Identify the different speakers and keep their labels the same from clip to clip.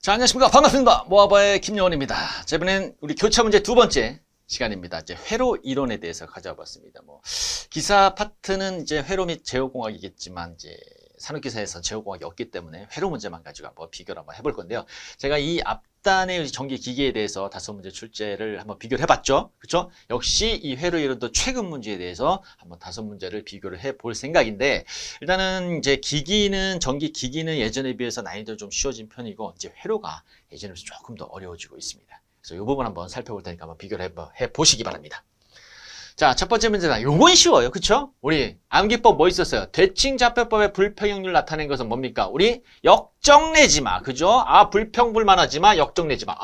Speaker 1: 자, 안녕하십니까. 반갑습니다. 모아바의 김영원입니다. 자, 이번엔 우리 교차 문제 두 번째 시간입니다. 이제 회로 이론에 대해서 가져와 봤습니다. 기사 파트는 이제 회로 및 제어공학이겠지만, 이제 산업기사에서 제어공학이 없기 때문에 회로 문제만 가지고 한번 비교를 한번 해볼 건데요. 제가 이 앞단의 전기기기에 대해서 5문제 출제를 한번 비교를 해봤죠. 그렇죠? 역시 이 회로 이론도 최근 문제에 대해서 한번 5문제를 비교를 해볼 생각인데, 일단은 이제 전기기기는 예전에 비해서 난이도 좀 쉬워진 편이고, 이제 회로가 예전에 비해서 조금 더 어려워지고 있습니다. 그래서 이 부분 한번 살펴볼 테니까 한번 비교를 해보시기 바랍니다. 자, 첫 번째 문제다. 요건 쉬워요. 그쵸? 우리 암기법 뭐 있었어요? 대칭좌표법의 불평형률 나타낸 것은 뭡니까? 우리 역정내지마. 그죠? 불평불만하지마. 역정내지마.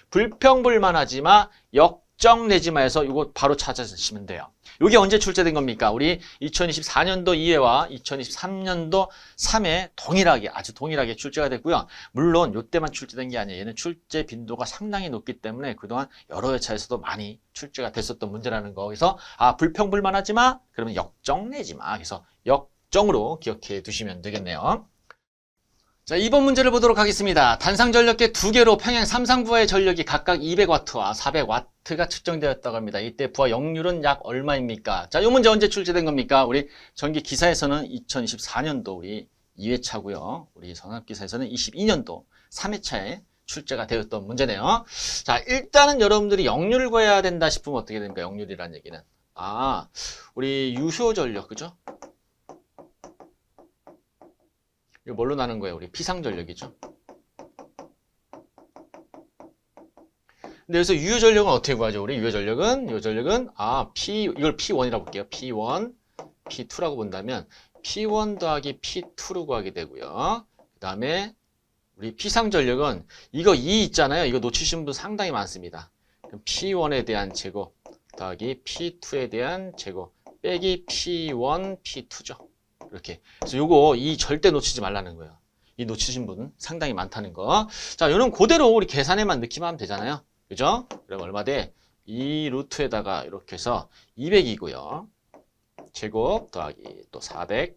Speaker 1: 불평불만하지마. 역정내지마에서 이거 바로 찾아주시면 돼요. 이게 언제 출제된 겁니까? 우리 2024년도 2회와 2023년도 3회 아주 동일하게 출제가 됐고요. 물론 이때만 출제된 게 아니에요. 얘는 출제 빈도가 상당히 높기 때문에 그동안 여러 회차에서도 많이 출제가 됐었던 문제라는 거. 그래서 불평불만하지마. 그러면 역정내지마. 그래서 역정으로 기억해 두시면 되겠네요. 자, 2번 문제를 보도록 하겠습니다. 단상전력계 2개로 평행 3상부하의 전력이 각각 200W와 400W가 측정되었다고 합니다. 이때 부하 역률은 약 얼마입니까? 자, 이 문제 언제 출제된 겁니까? 우리 전기기사에서는 2024년도 우리 2회차고요. 우리 산업기사에서는 22년도 3회차에 출제가 되었던 문제네요. 자, 일단은 여러분들이 역률을 구해야 된다 싶으면 어떻게 됩니까? 역률이라는 얘기는. 우리 유효전력, 그죠? 이거 뭘로 나눈 거예요? 우리 피상전력이죠. 근데 여기서 유효전력은 어떻게 구하죠? 우리 유효전력은 이걸 P1이라고 볼게요. P1, P2라고 본다면 P1 더하기 P2로 구하게 되고요. 그 다음에 우리 피상전력은 이거 2 있잖아요. 이거 놓치신 분 상당히 많습니다. 그럼 P1에 대한 제곱 더하기 P2에 대한 제곱 빼기 P1, P2죠. 이렇게. 그래서 요거 절대 놓치지 말라는 거예요. 이 놓치신 분 상당히 많다는 거. 자, 요는 그대로 우리 계산에만 넣기만 하면 되잖아요. 그죠? 그럼 얼마 돼? 2 루트에다가 이렇게 해서 200이고요. 제곱 더하기 또 400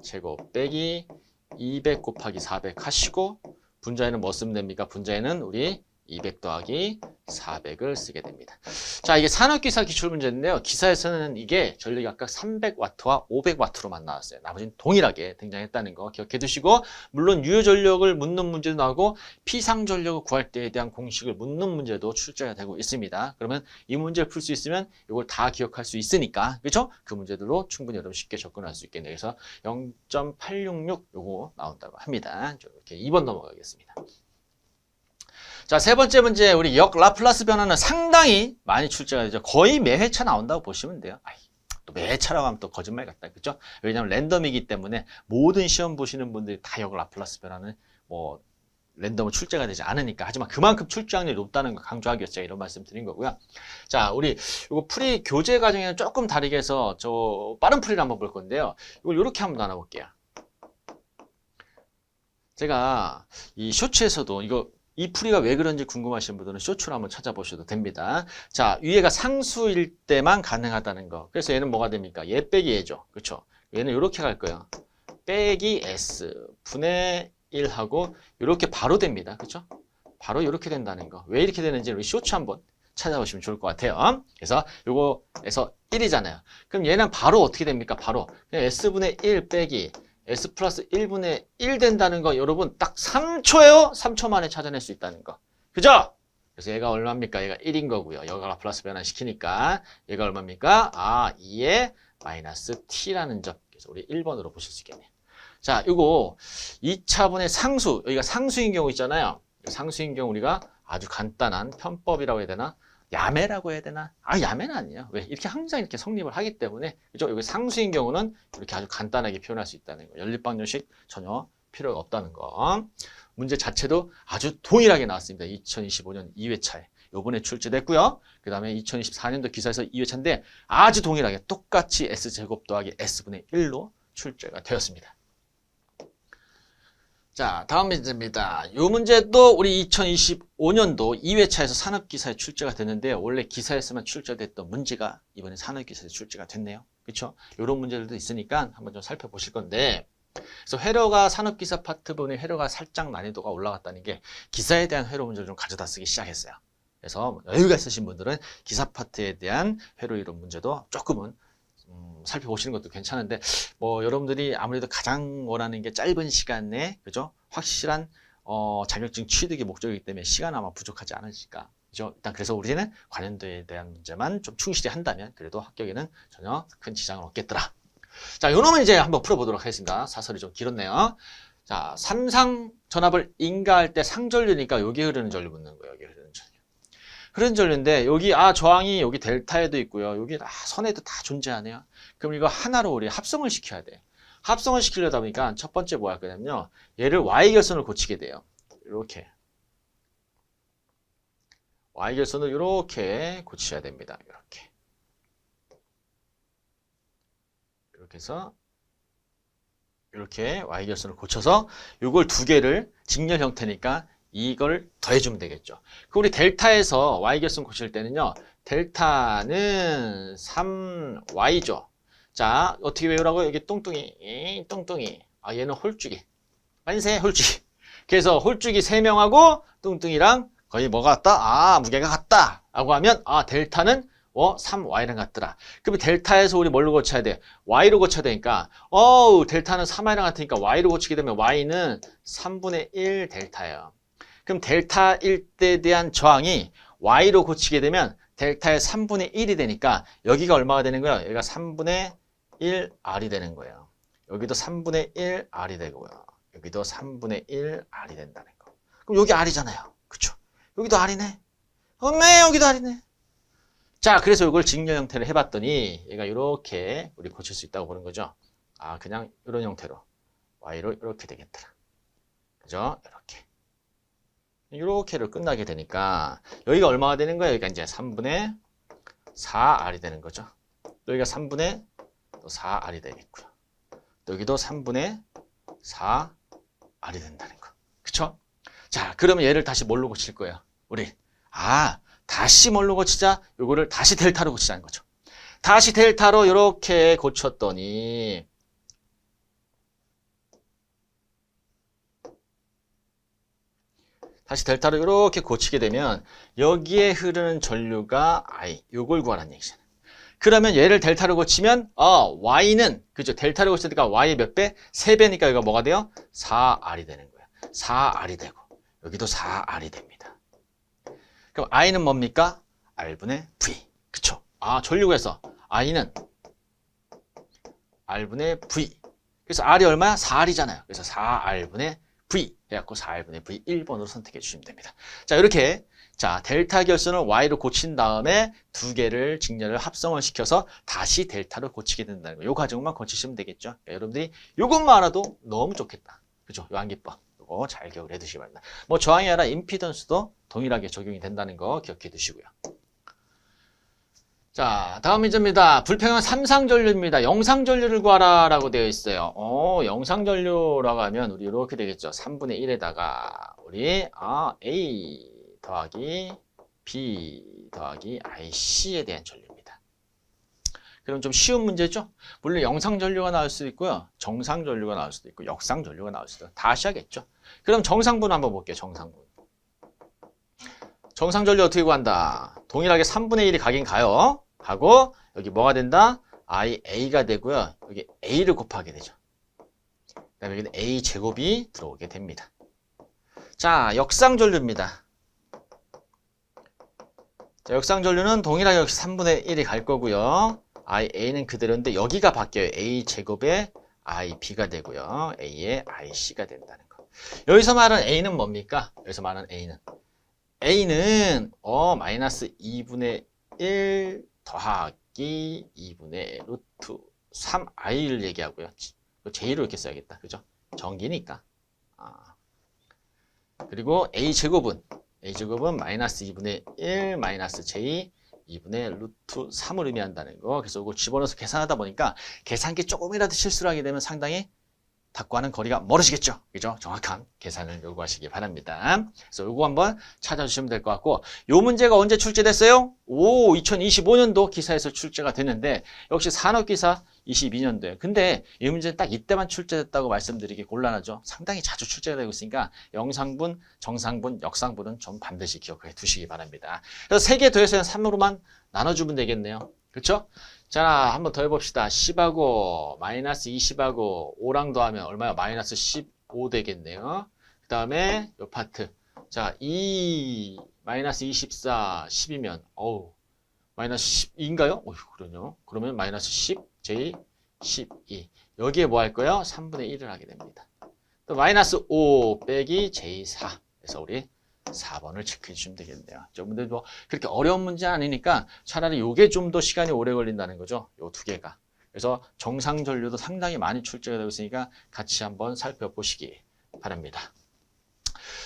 Speaker 1: 제곱 빼기 200 곱하기 400 하시고, 분자에는 뭐 쓰면 됩니까? 분자에는 우리 200 더하기 400을 쓰게 됩니다. 자, 이게 산업기사 기출문제인데요. 기사에서는 이게 전력이 각각 300W와 500W로만 나왔어요. 나머지는 동일하게 등장했다는 거 기억해 두시고, 물론 유효전력을 묻는 문제도 나오고 피상전력을 구할 때에 대한 공식을 묻는 문제도 출제가 되고 있습니다. 그러면 이 문제를 풀 수 있으면 이걸 다 기억할 수 있으니까, 그렇죠? 그 문제들로 충분히 여러분 쉽게 접근할 수 있겠네요. 그래서 0.866 요거 나온다고 합니다. 이렇게 2번 넘어가겠습니다. 자, 세 번째 문제, 우리 역 라플라스 변화는 상당히 많이 출제가 되죠. 거의 매 회차 나온다고 보시면 돼요. 또 매 회차라고 하면 또 거짓말 같다. 그죠? 왜냐하면 랜덤이기 때문에 모든 시험 보시는 분들이 다 역 라플라스 변화는 랜덤으로 출제가 되지 않으니까. 하지만 그만큼 출제 확률이 높다는 거 강조하기 위해서 이런 말씀 드린 거고요. 자, 우리 이거 풀이 교재 과정에는 조금 다르게 해서 빠른 풀이를 한번 볼 건데요. 이걸 이렇게 한번 나눠볼게요. 제가 이 쇼츠에서도 이 풀이가 왜 그런지 궁금하신 분들은 쇼츠로 한번 찾아보셔도 됩니다. 자, 위에가 상수일 때만 가능하다는 거. 그래서 얘는 뭐가 됩니까? 얘 빼기 얘죠. 그렇죠? 얘는 이렇게 갈 거예요. 빼기 S 분의 1하고 이렇게 바로 됩니다. 그렇죠? 바로 이렇게 된다는 거. 왜 이렇게 되는지 우리 쇼츠 한번 찾아보시면 좋을 것 같아요. 그래서 요거에서 1이잖아요. 그럼 얘는 바로 어떻게 됩니까? 바로 그냥 S분의 1 빼기 S 플러스 1분의 1 된다는 거, 여러분 딱 3초예요. 3초 만에 찾아낼 수 있다는 거. 그죠? 그래서 얘가 얼마입니까? 얘가 1인 거고요. 여기가 라플라스 변환시키니까 얘가 얼마입니까? 2의 마이너스 t라는 점. 그래서 우리 1번으로 보실 수 있겠네요. 자, 이거 2차분의 상수, 여기가 상수인 경우 있잖아요. 상수인 경우 우리가 아주 간단한 편법이라고 해야 되나? 야매라고 해야 되나? 야매는 아니에요. 왜? 이렇게 항상 이렇게 성립을 하기 때문에, 그죠? 여기 상수인 경우는 이렇게 아주 간단하게 표현할 수 있다는 거. 연립방정식 전혀 필요가 없다는 거. 문제 자체도 아주 동일하게 나왔습니다. 2025년 2회차에. 요번에 출제됐고요. 그 다음에 2024년도 기사에서 2회차인데 아주 동일하게 똑같이 S제곱 더하기 S분의 1로 출제가 되었습니다. 자, 다음 문제입니다. 이 문제도 우리 2025년도 2회차에서 산업기사에 출제가 됐는데요. 원래 기사에서만 출제됐던 문제가 이번에 산업기사에 출제가 됐네요. 그렇죠? 이런 문제들도 있으니까 한번 좀 살펴보실 건데, 그래서 회로가 산업기사 파트 부분에 회로가 살짝 난이도가 올라갔다는 게 기사에 대한 회로 문제를 좀 가져다 쓰기 시작했어요. 그래서 여유가 있으신 분들은 기사 파트에 대한 회로 이론 문제도 조금은 살펴보시는 것도 괜찮은데 뭐 여러분들이 아무래도 가장 원하는 게 짧은 시간 내에 그죠? 확실한 자격증 취득이 목적이기 때문에 시간 아마 부족하지 않으실까. 그죠? 일단 그래서 우리는 관련도에 대한 문제만 좀 충실히 한다면 그래도 합격에는 전혀 큰 지장은 없겠더라. 자, 요 놈은 이제 한번 풀어보도록 하겠습니다. 사설이 좀 길었네요. 자, 삼상 전압을 인가할 때 상전류니까 여기 흐르는 전류 묻는 거예요. 여기 흐르는 전류. 흐르는 전류인데 여기 저항이 여기 델타에도 있고요. 여기 선에도 다 존재하네요. 그럼 이거 하나로 우리 합성을 시켜야 돼. 합성을 시키려다 보니까 첫 번째 뭐 할 거냐면요. 얘를 Y결선을 고치게 돼요. 이렇게. Y결선을 이렇게 고치셔야 됩니다. 이렇게. 이렇게 해서 이렇게 Y결선을 고쳐서 이걸 두 개를 직렬 형태니까 이걸 더해주면 되겠죠. 그 우리 델타에서 Y결선 고칠 때는요. 델타는 3Y죠. 자, 어떻게 외우라고요? 여기 뚱뚱이, 뚱뚱이. 아, 얘는 홀쭉이. 만세, 홀쭉이. 그래서 홀쭉이 3명하고 뚱뚱이랑 거의 뭐가 같다? 아, 무게가 같다. 라고 하면, 아, 델타는 3Y랑 같더라. 그러면 델타에서 우리 뭘로 고쳐야 돼? Y로 고쳐야 되니까, 델타는 3Y랑 같으니까 Y로 고치게 되면 Y는 3분의 1 델타예요. 그럼 델타 1대에 대한 저항이 Y로 고치게 되면 델타의 3분의 1이 되니까 여기가 얼마가 되는 거예요? 여기가 3분의 1R이 되는 거예요. 여기도 3분의 1R이 되고요. 여기도 3분의 1R이 된다는 거. 그럼 여기 R이잖아요. 그쵸? 여기도 R이네. 네, 여기도 R이네. 자, 그래서 이걸 직렬 형태를 해봤더니 얘가 이렇게 우리 고칠 수 있다고 보는 거죠. 아, 그냥 이런 형태로 Y로 이렇게 되겠더라. 그죠? 이렇게. 이렇게로 끝나게 되니까 여기가 얼마가 되는 거예요? 여기가 이제 3분의 4R이 되는 거죠. 또 여기가 3분의 4R이 되겠고요. 또 여기도 3분의 4R이 된다는 거. 그쵸? 자, 그러면 얘를 다시 뭘로 고칠 거예요? 우리. 다시 뭘로 고치자? 요거를 다시 델타로 고치자는 거죠. 다시 델타로 이렇게 고쳤더니 다시 델타로 이렇게 고치게 되면 여기에 흐르는 전류가 I, 요걸 구하라는 얘기잖아요. 그러면 얘를 델타로 고치면 Y는 그죠? 델타로 고치니까 Y의 몇 배? 3배니까 여기가 뭐가 돼요? 4R이 되는 거예요. 4R이 되고 여기도 4R이 됩니다. 그럼 I는 뭡니까? R분의 V. 그쵸? 전류구에서 I는 R분의 V. 그래서 R이 얼마야? 4R이잖아요. 그래서 4R분의 V 해갖고 4R분의 V 1번으로 선택해 주시면 됩니다. 자, 이렇게 자 델타 결선을 Y로 고친 다음에 두 개를 직렬을 합성을 시켜서 다시 델타로 고치게 된다는 거. 이 과정만 거치시면 되겠죠. 그러니까 여러분들이 이것만 알아도 너무 좋겠다. 그죠? 요 암기법. 이거 잘 기억을 해 두시기 바랍니다. 뭐 저항이 아니라 임피던스도 동일하게 적용이 된다는 거 기억해 두시고요. 자, 다음 문제입니다. 불평형 삼상전류입니다. 영상전류를 구하라 라고 되어 있어요. 영상전류라고 하면 우리 이렇게 되겠죠. 3분의 1에다가 우리 A 더하기 B 더하기 IC에 대한 전류입니다. 그럼 좀 쉬운 문제죠? 물론 영상전류가 나올 수도 있고요. 정상전류가 나올 수도 있고 역상전류가 나올 수도 있고 다 하셔야겠죠. 그럼 정상분 한번 볼게요. 정상분. 정상전류 어떻게 구한다? 동일하게 3분의 1이 가긴 가요. 가고 여기 뭐가 된다? A가 되고요. 여기 A를 곱하게 되죠. 그 다음에 여기는 A 제곱이 들어오게 됩니다. 자, 역상전류입니다. 자, 역상전류는 동일하게 역시 3분의 1이 갈 거고요. A는 그대로인데 여기가 바뀌어요. A 제곱에 IB가 되고요. A에 IC가 된다는 거. 여기서 말하는 A는 뭡니까? 여기서 말하는 A는 마이너스 2분의 1 더하기 2분의 루트 3i를 얘기하고요. j로 이렇게 써야겠다. 그죠? 전기니까. 그리고 a제곱은 마이너스 2분의 1 마이너스 j 2분의 루트 3을 의미한다는 거. 그래서 이거 집어넣어서 계산하다 보니까 계산기 조금이라도 실수를 하게 되면 상당히 닭과는 거리가 멀어지겠죠. 그죠? 정확한 계산을 요구하시기 바랍니다. 그래서 요거 한번 찾아주시면 될 것 같고, 요 문제가 언제 출제됐어요? 2025년도 기사에서 출제가 됐는데, 역시 산업기사 22년도에. 근데 이 문제는 딱 이때만 출제됐다고 말씀드리기 곤란하죠. 상당히 자주 출제가 되고 있으니까 영상분, 정상분, 역상분은 좀 반드시 기억해 두시기 바랍니다. 그래서 3개 더해서 3으로만 나눠주면 되겠네요. 그렇죠? 자, 한번 더 해봅시다. 10하고 마이너스 20하고 5랑 더하면 얼마야? 마이너스 15 되겠네요. 그 다음에 요 파트. 자, 2 마이너스 24 10이면 마이너스 12인가요? 그러네요. 그러면 마이너스 10 J 12. 여기에 뭐 할 거예요? 3분의 1을 하게 됩니다. 또 마이너스 5 빼기 J 4. 그래서 우리 4번을 체크해 주시면 되겠네요. 여러분들 뭐 그렇게 어려운 문제 아니니까 차라리 요게 좀 더 시간이 오래 걸린다는 거죠. 요 두 개가. 그래서 정상전류도 상당히 많이 출제가 되고 있으니까 같이 한번 살펴보시기 바랍니다.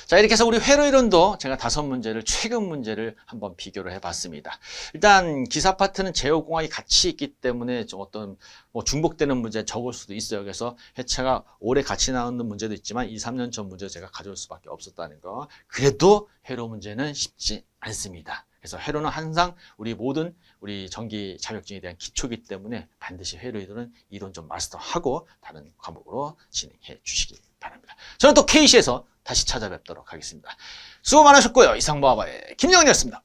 Speaker 1: 자, 이렇게 해서 우리 회로 이론도 제가 5문제를 최근 문제를 한번 비교를 해봤습니다. 일단 기사 파트는 제어공학이 같이 있기 때문에 좀 어떤 뭐 중복되는 문제 적을 수도 있어요. 그래서 회차가 오래 같이 나오는 문제도 있지만 2, 3년 전 문제 제가 가져올 수밖에 없었다는 거. 그래도 회로 문제는 쉽지 않습니다. 그래서 회로는 항상 우리 모든 우리 전기 자격증에 대한 기초이기 때문에 반드시 회로 이론 좀 마스터하고 다른 과목으로 진행해 주시기 바랍니다. 저는 또 K시에서 다시 찾아뵙도록 하겠습니다. 수고 많으셨고요. 이상 모아바의 김영현이었습니다.